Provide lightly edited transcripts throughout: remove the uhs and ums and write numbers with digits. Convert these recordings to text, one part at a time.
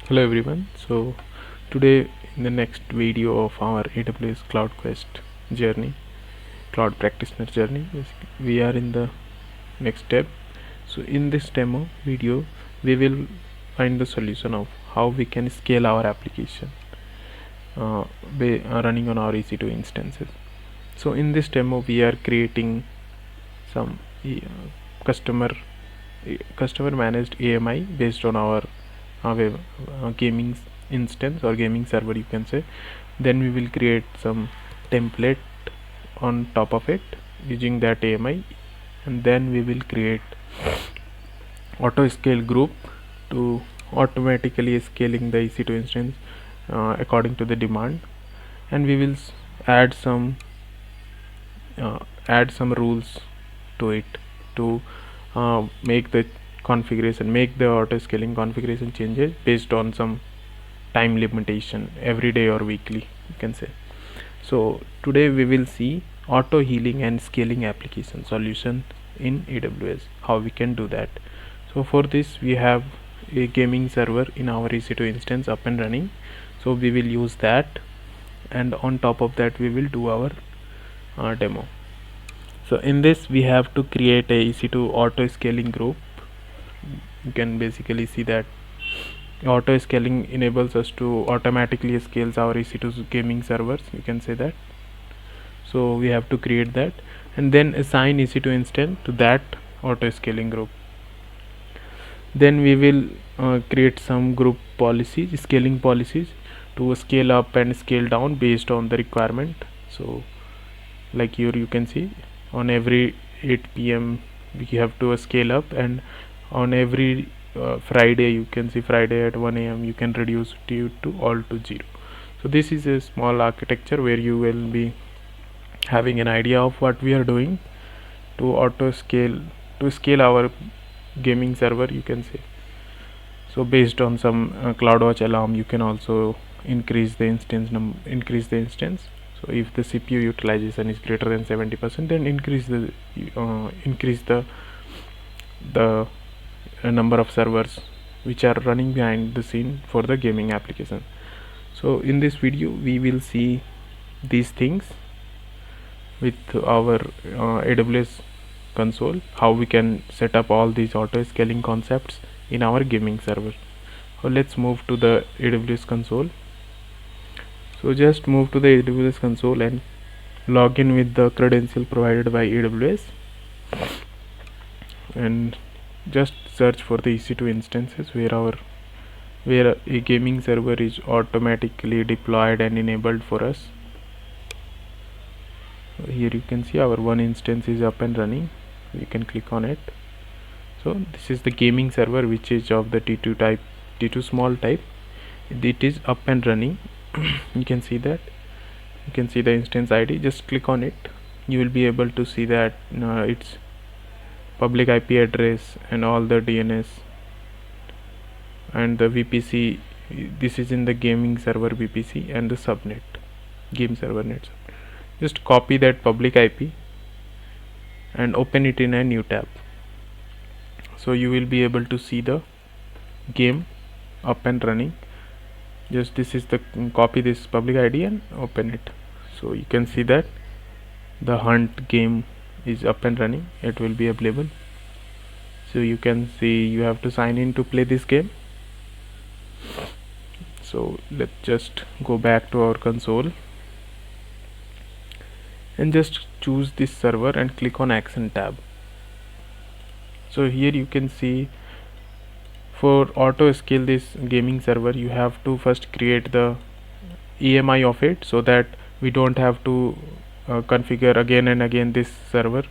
Hello everyone. So today in the next video of our AWS Cloud Quest journey, Cloud Practitioner journey, we are in the next step. So in this demo video, we will find the solution of how we can scale our application running on our EC2 instances. So in this demo, we are creating some customer customer managed AMI based on our gaming instance or gaming server, you can say. Then we will create some template on top of it using that AMI, and then we will create auto scale group to automatically scaling the EC2 instance according to the demand, and we will add some rules to it to make the auto scaling configuration changes based on some time limitation every day or weekly, you can say. So today we will see auto healing and scaling application solution in AWS, how we can do that. So for this we have a gaming server in our EC2 instance up and running, so we will use that, and on top of that we will do our demo. So in this we have to create a EC2 auto scaling group. You can basically see that auto scaling enables us to automatically scale our EC2 gaming servers, you can say that. So we have to create that and then assign EC2 instance to that auto scaling group. Then we will create some group policies, scaling policies, to scale up and scale down based on the requirement. So like here you can see, on every 8 p.m. we have to scale up, and on every Friday, you can see Friday at 1 a.m. you can reduce it to all to 0. So this is a small architecture where you will be having an idea of what we are doing to scale our gaming server, you can say. So based on some CloudWatch alarm, you can also increase the instance. So if the CPU utilization is greater than 70%, then increase the number of servers which are running behind the scene for the gaming application. So in this video we will see these things with our AWS console, how we can set up all these auto scaling concepts in our gaming server. So let's move to the AWS console. So just move to the AWS console and log in with the credential provided by AWS, and just search for the EC2 instances where a gaming server is automatically deployed and enabled for us. So here you can see our one instance is up and running. You can click on it. So this is the gaming server, which is of the T2 small type. It is up and running. You can see that. You can see the instance ID. Just click on it. You will be able to see that its public IP address and all the DNS and the VPC. This is in the gaming server VPC and the subnet, game server net. Just copy that public IP and open it in a new tab. So you will be able to see the game up and running. Just copy this public ID and open it. So you can see that the hunt game is up and running. It will be available. So you can see you have to sign in to play this game. So let's just go back to our console and just choose this server and click on action tab. So here you can see, for auto scale this gaming server, you have to first create the EMI of it, so that we don't have to configure again and again this server.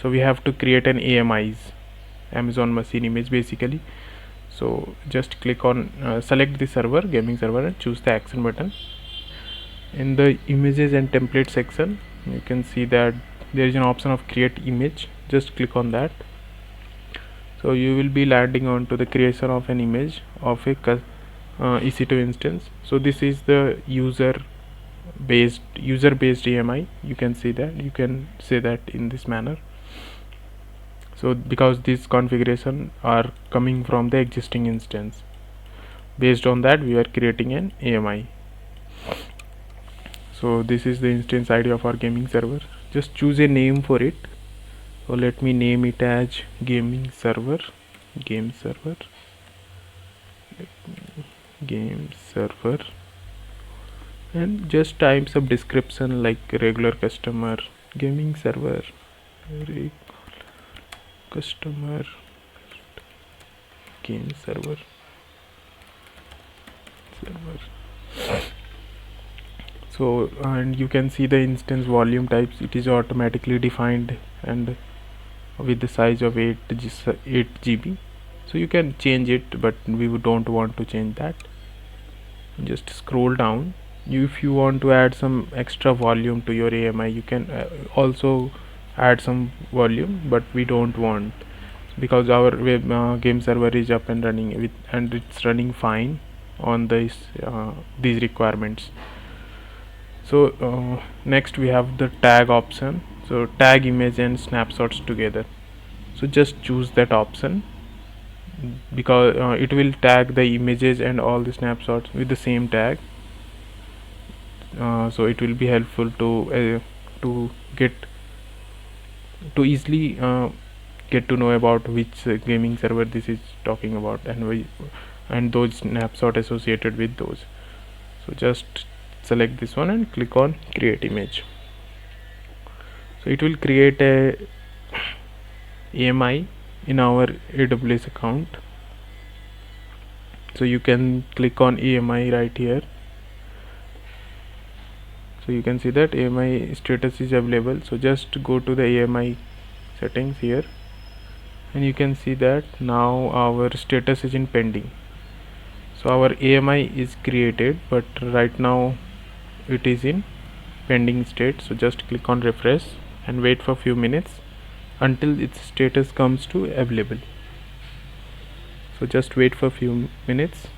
So we have to create an AMI's, Amazon machine image, basically. So just click on select the server, gaming server, and choose the action button. In the images and template section, you can see that there is an option of create image. Just click on that. So you will be landing on to the creation of an image of a EC2 instance. So this is the user based AMI. You can see that, you can say that in this manner. So because these configuration are coming from the existing instance. Based on that, we are creating an AMI. So this is the instance ID of our gaming server. Just choose a name for it. So let me name it as gaming server, game server, game server, and just type some description like regular customer, gaming server, customer, game server. So, and you can see the instance volume types, it is automatically defined and with the size of 8 GB. So you can change it, but we don't want to change that. Just scroll down. If you want to add some extra volume to your AMI, you can also add some volume, but we don't want, because our web game server is up and running with, and it's running fine on this these requirements. So next we have the tag option. So tag image and snapshots together. So just choose that option, because it will tag the images and all the snapshots with the same tag. So it will be helpful to get to easily get to know about which gaming server this is talking about, and those snapshot associated with those. So just select this one and click on create image. So it will create a AMI in our AWS account. So you can click on AMI right here. So you can see that AMI status is available. So just go to the AMI settings here, and you can see that now our status is in pending. So our AMI is created, but right now it is in pending state. So just click on refresh and wait for a few minutes until its status comes to available. So just wait for a few minutes.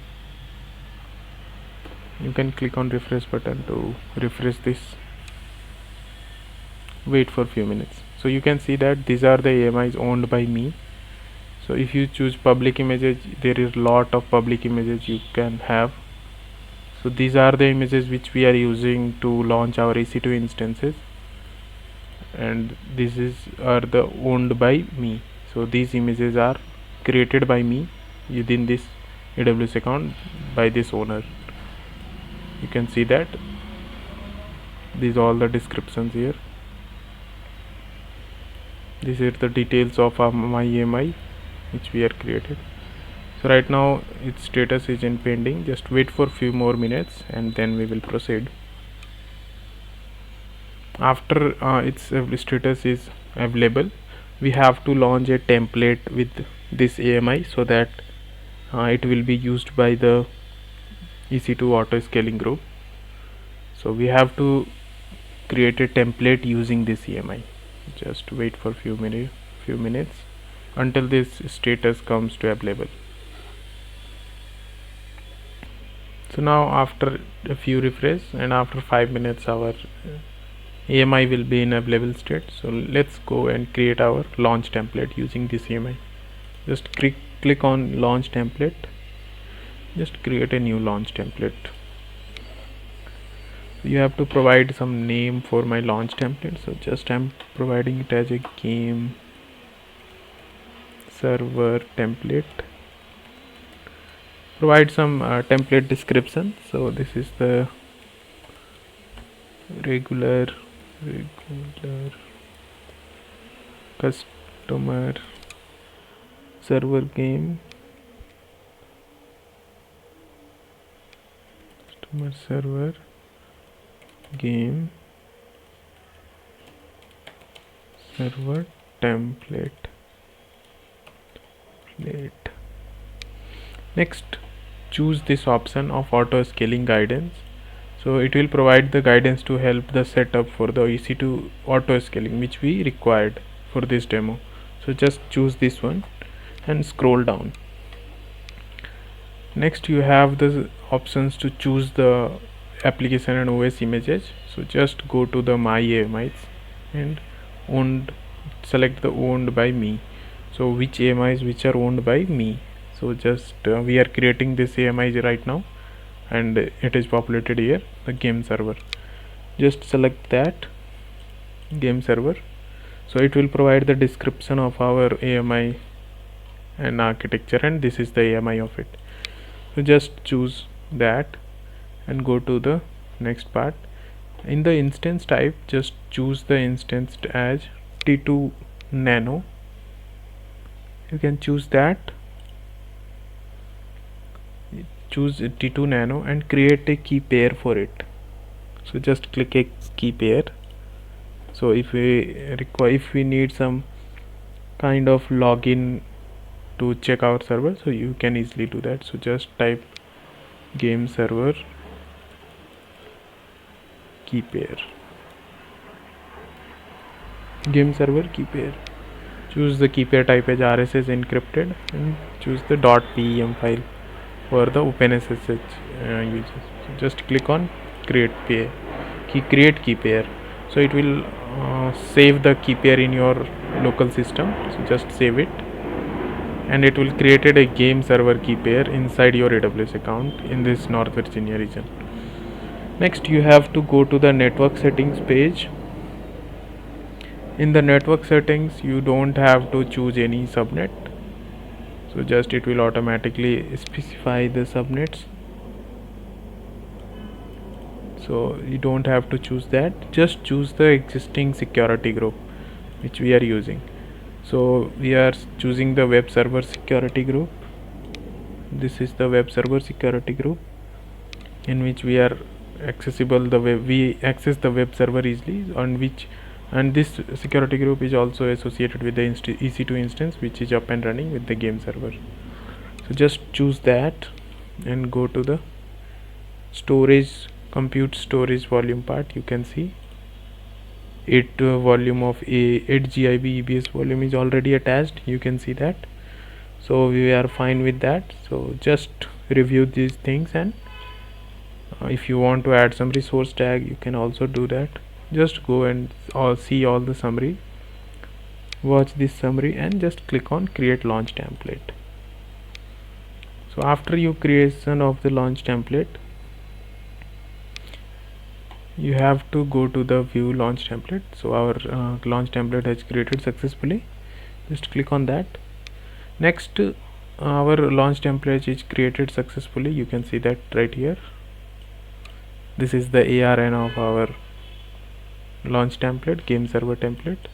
You can click on refresh button to refresh this. Wait for a few minutes. So you can see that these are the AMIs owned by me. So if you choose public images, there is lot of public images you can have. So these are the images which we are using to launch our EC2 instances, and are the owned by me. So these images are created by me within this AWS account by this owner. You can see that these all the descriptions here. These are the details of my AMI which we are created. So right now its status is in pending. Just wait for few more minutes and then we will proceed. After its status is available, we have to launch a template with this AMI so that it will be used by the EC2 auto scaling group. So we have to create a template using this AMI. Just wait for few minutes until this status comes to available. So now after a few refresh and after 5 minutes our AMI will be in available state. So let's go and create our launch template using this AMI. Just click on launch template. Just create a new launch template. You have to provide some name for my launch template. So just I'm providing it as a game server template. Provide some template description. So this is the regular customer server game, customer server game server template. Next, choose this option of auto scaling guidance. So it will provide the guidance to help the setup for the EC2 auto scaling which we required for this demo. So just choose this one and scroll down. Next you have the options to choose the application and OS images. So just go to the my AMIs and select the owned by me. So which AMIs which are owned by me. So just we are creating this AMI right now, and it is populated here, the game server. Just select that game server. So it will provide the description of our AMI and architecture, and this is the AMI of it. So just choose that and go to the next part. In the instance type, just choose the instance as T2 nano. You can choose that, choose T2 nano and create a key pair for it. So just click a key pair. So if we need some kind of login to check our server, so you can easily do that. So just type game server key pair, game server key pair. Choose the key pair type as RSS encrypted and choose the .pem file for the OpenSSH users. So just click on create key pair. So it will save the key pair in your local system. So just save it, and it will create a game server key pair inside your AWS account in this North Virginia region. Next, you have to go to the network settings page. In the network settings, you don't have to choose any subnet. So just it will automatically specify the subnets. So you don't have to choose that. Just choose the existing security group which we are using. So we are choosing the web server security group. This is the web server security group in which we are accessible the web, we access the web server easily, on which, and this security group is also associated with the EC2 instance which is up and running with the game server. So just choose that and go to the storage, compute storage volume part. You can see 8 volume of 8 GIB EBS volume is already attached. You can see that. So we are fine with that. So just review these things, and if you want to add some resource tag, you can also do that. Just go and see all the summary, watch this summary, and just click on create launch template. So after you creation of the launch template, you have to go to the view launch template. So our launch template has created successfully. Just click on that. Next, our launch template is created successfully. You can see that right here. This is the ARN of our launch template, game server template.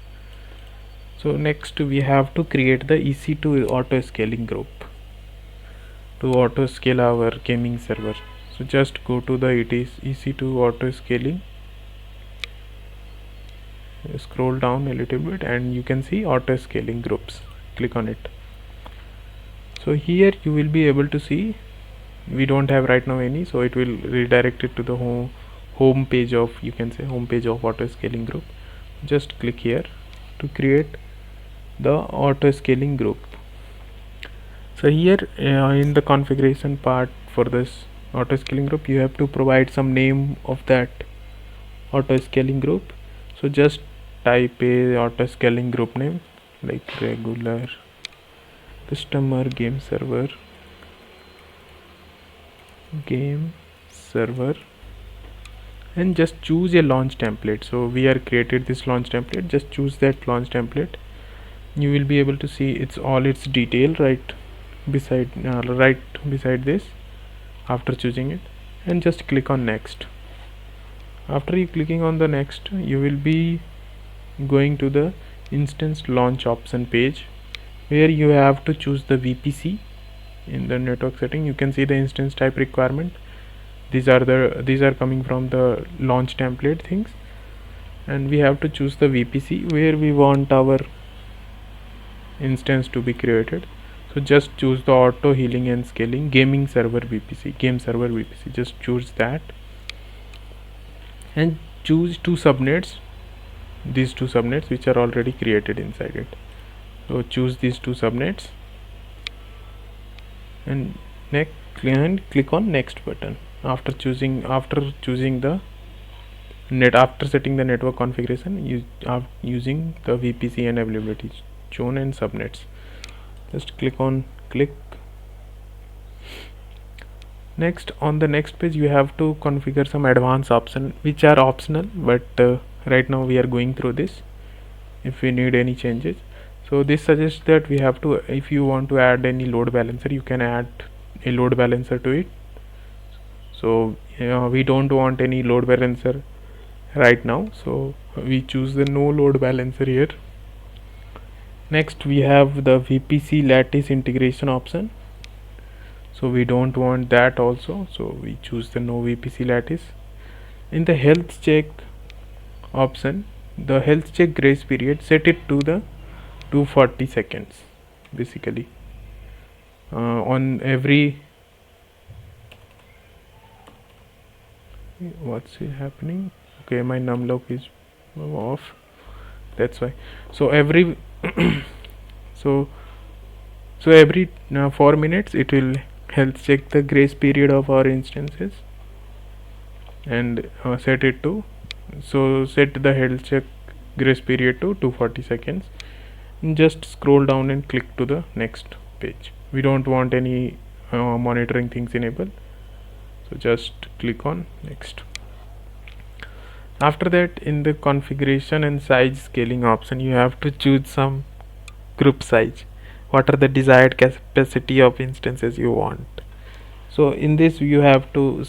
So next we have to create the EC2 auto scaling group to auto scale our gaming server. So just go to the EC2 auto scaling, scroll down a little bit, and you can see auto scaling groups. Click on it. So here you will be able to see, we don't have right now any, so it will redirect it to the home page of, you can say home page of auto scaling group. Just click here to create the auto scaling group. So here in the configuration part for this auto scaling group, you have to provide some name of that auto scaling group. So just type a auto scaling group name like regular customer game server and just choose a launch template. So we are created this launch template. Just choose that launch template. You will be able to see it's all its detail right beside this after choosing it, and just click on next. After you clicking on the next, you will be going to the instance launch option page, where you have to choose the VPC. In the network setting, you can see the instance type requirement. These are coming from the launch template things, and we have to choose the VPC where we want our instance to be created. So just choose the auto healing and scaling gaming server VPC, game server VPC. Just choose that and choose two subnets, these two subnets which are already created inside it. So choose these two subnets and click on next button. After setting the network configuration, you are using the VPC and availability zone and subnets. Just click Next, on the next page you have to configure some advanced option which are optional, but right now we are going through this if we need any changes. So this suggests that we have to, if you want to add any load balancer, you can add a load balancer to it. So we don't want any load balancer right now, so we choose the no load balancer here. Next we have the VPC lattice integration option, so we don't want that also, so we choose the no VPC lattice. In the health check option, the health check grace period, set it to the 240 seconds basically. On every, what's happening, okay, my numlock is off, that's why. So every so every 4 minutes it will health check the grace period of our instances and set it to, so set the health check grace period to 240 seconds, and just scroll down and click to the next page. We don't want any monitoring things enabled, so just click on next. After that, in the configuration and size scaling option, you have to choose some group size. What are the desired capacity of instances you want? So in this you have to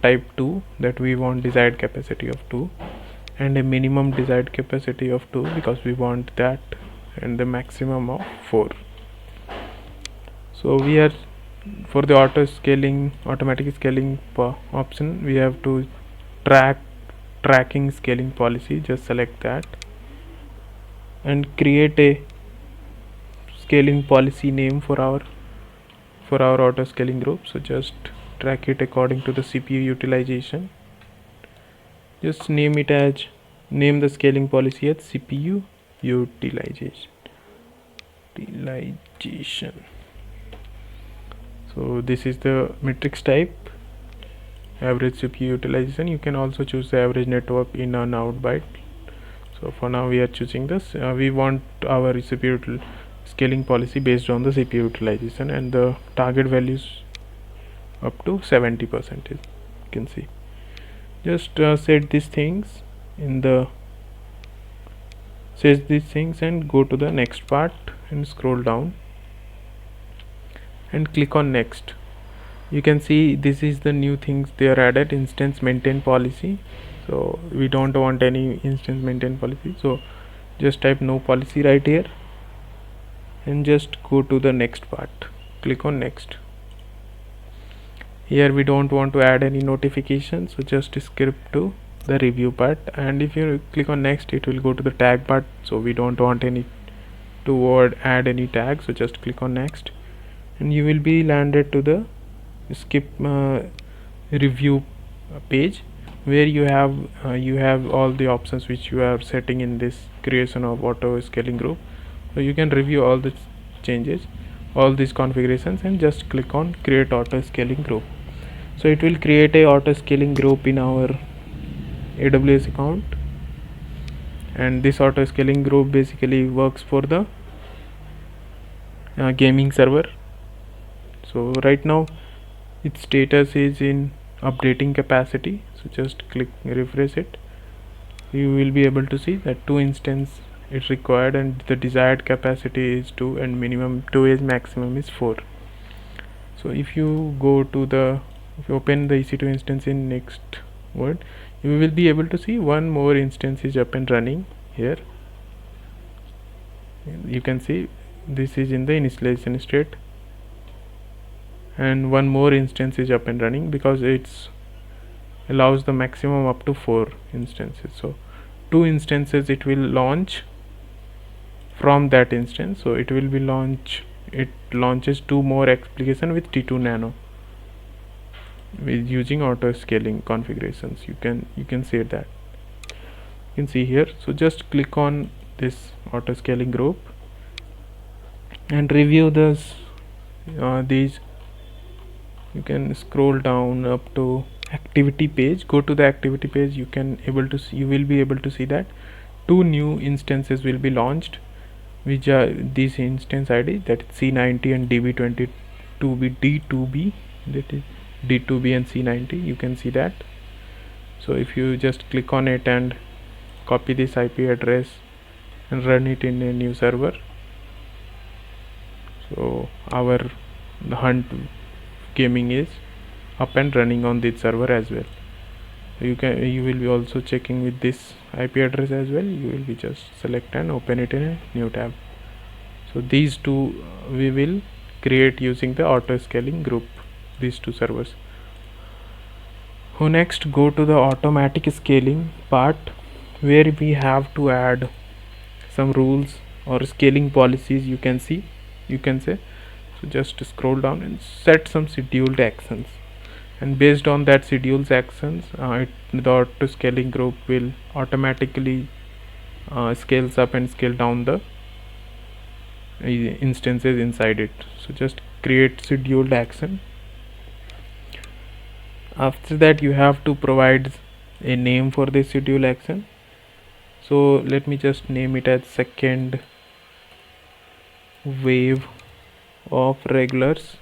type 2, that we want desired capacity of 2, and a minimum desired capacity of 2 because we want that, and the maximum of 4. So we are, for the auto scaling, automatic scaling option, we have to tracking scaling policy. Just select that and create a scaling policy name for our auto scaling group. So just track it according to the CPU utilization. Just name the scaling policy as CPU utilization. So this is the matrix type, average CPU utilization. You can also choose the average network in and out byte. So for now we are choosing this. We want our CPU scaling policy based on the CPU utilization, and the target values up to 70%, you can see. Just set these things and go to the next part and scroll down and click on next. You can see this is the new things they are added, instance maintain policy. So we don't want any instance maintain policy, so just type no policy right here and just go to the next part, click on next. Here we don't want to add any notifications, so just skip to the review part, and if you click on next it will go to the tag part, so we don't want any to add any tag, so just click on next and you will be landed to the skip review page, where you have all the options which you are setting in this creation of auto scaling group. So you can review all the changes, all these configurations, and just click on create auto scaling group. So it will create a auto scaling group in our AWS account, and this auto scaling group basically works for the gaming server. So right now its status is in updating capacity, so just click refresh it. You will be able to see that 2 instance is required and the desired capacity is 2 and minimum 2 is maximum is 4. So if you open the EC2 instance in next word, you will be able to see one more instance is up and running here. You can see this is in the initialization state, and one more instance is up and running because it's allows the maximum up to 4 instances. So 2 instances it will launch from that instance, so it launches 2 more application with T2 Nano with using auto scaling configurations. You can say that, you can see here. So just click on this auto scaling group and review these. You can scroll down up to activity page, go to the activity page. You will be able to see that 2 new instances will be launched, which are this instance ID, that is C90 and DB22B, that is D2B and C90, you can see that. So if you just click on it and copy this IP address and run it in a new server, so our hunt gaming is up and running on this server as well. You will be also checking with this IP address as well. You will be just select and open it in a new tab. So these two we will create using the auto scaling group, these two servers. So next go to the automatic scaling part, where we have to add some rules or scaling policies. You can say. So just scroll down and set some scheduled actions, and based on that scheduled actions, the auto scaling group will automatically scales up and scale down the instances inside it. So just create scheduled action. After that you have to provide a name for this schedule action. So let me just name it as second wave of regulars,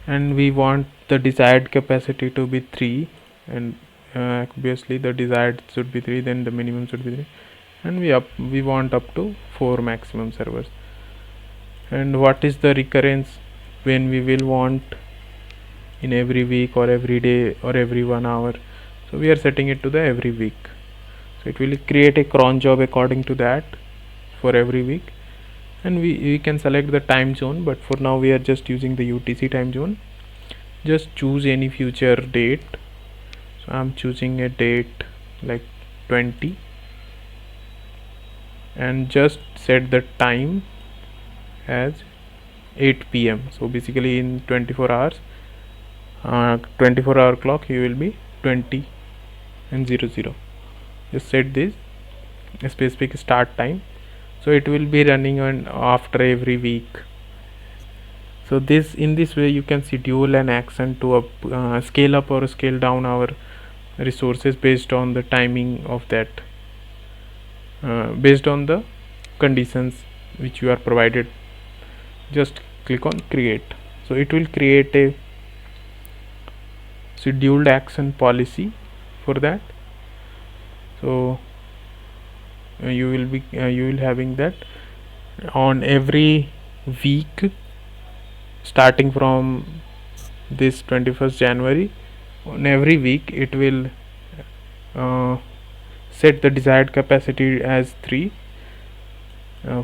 and we want the desired capacity to be 3, and obviously the desired should be 3, then the minimum should be 3, and we want up to 4 maximum servers. And what is the recurrence when we will want in every week or every day or every 1 hour? So we are setting it to the every week. So it will create a cron job according to that for every week, and we can select the time zone, but for now we are just using the UTC time zone. Just choose any future date. So I'm choosing a date like 20, and just set the time as 8 p.m. So basically in 24 hours, 24 hour clock, you will be 20 and 00. Just set this a specific start time, so it will be running on after every week. So in this way you can schedule an action to scale up or scale down our resources based on the timing of that, based on the conditions which you are provided. Just click on create. So it will create a scheduled action policy for that. So you will having that on every week starting from this 21st January. On every week it will set the desired capacity as 3.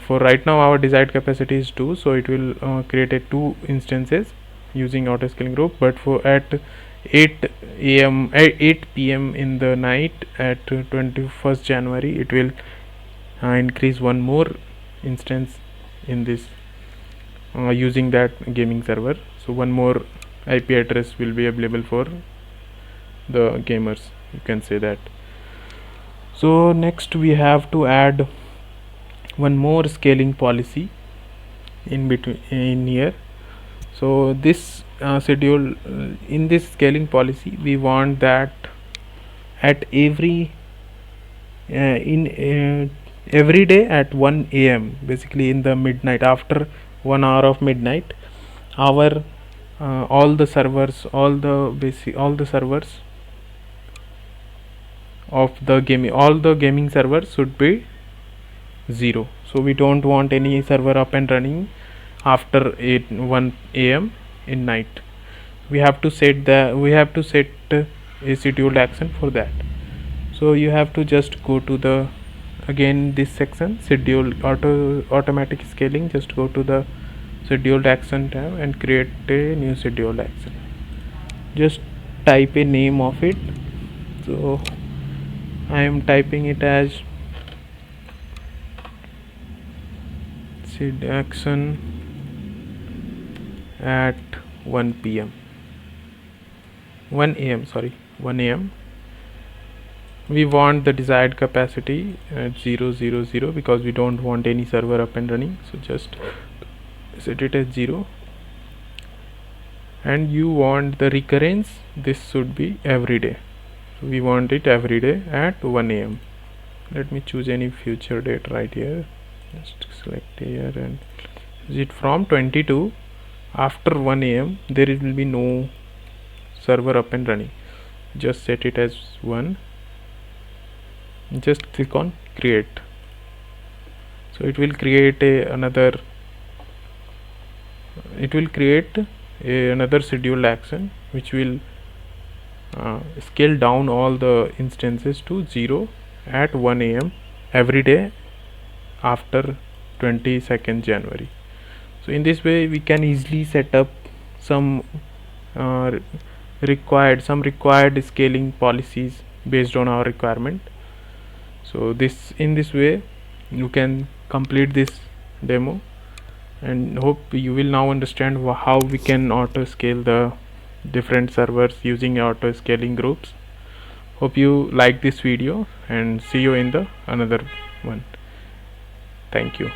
For right now our desired capacity is 2, so it will create a 2 instances using auto scaling group. But for at 8 p.m. in the night at 21st January, it will increase one more instance in this using that gaming server. So one more IP address will be available for the gamers, you can say that. So next we have to add one more scaling policy in between in here. So this schedule in this scaling policy, we want that at every every day at 1 a.m. basically in the midnight, after 1 hour of midnight, our all the servers of the gaming servers should be 0. So we don't want any server up and running after 1 a.m. in night. We have to set a scheduled action for that. So you have to just go to the again this section, schedule automatic scaling. Just go to the scheduled action tab and create a new scheduled action. Just type a name of it. So I am typing it as action at 1 a.m. We want the desired capacity at 000 because we don't want any server up and running. So just set it as 0, and you want the recurrence, this should be every day. So we want it every day at 1 a.m. Let me choose any future date right here. Just select here and is it from 22 after 1 a.m. there will be no server up and running. Just set it as 1, just click on create. So it will create another scheduled action which will scale down all the instances to 0 at 1 a.m. every day after 22nd January. So in this way we can easily set up some uh, required scaling policies based on our requirement. So in this way you can complete this demo, and hope you will now understand how we can auto scale the different servers using auto scaling groups. Hope you like this video, and see you in the another one. Thank you.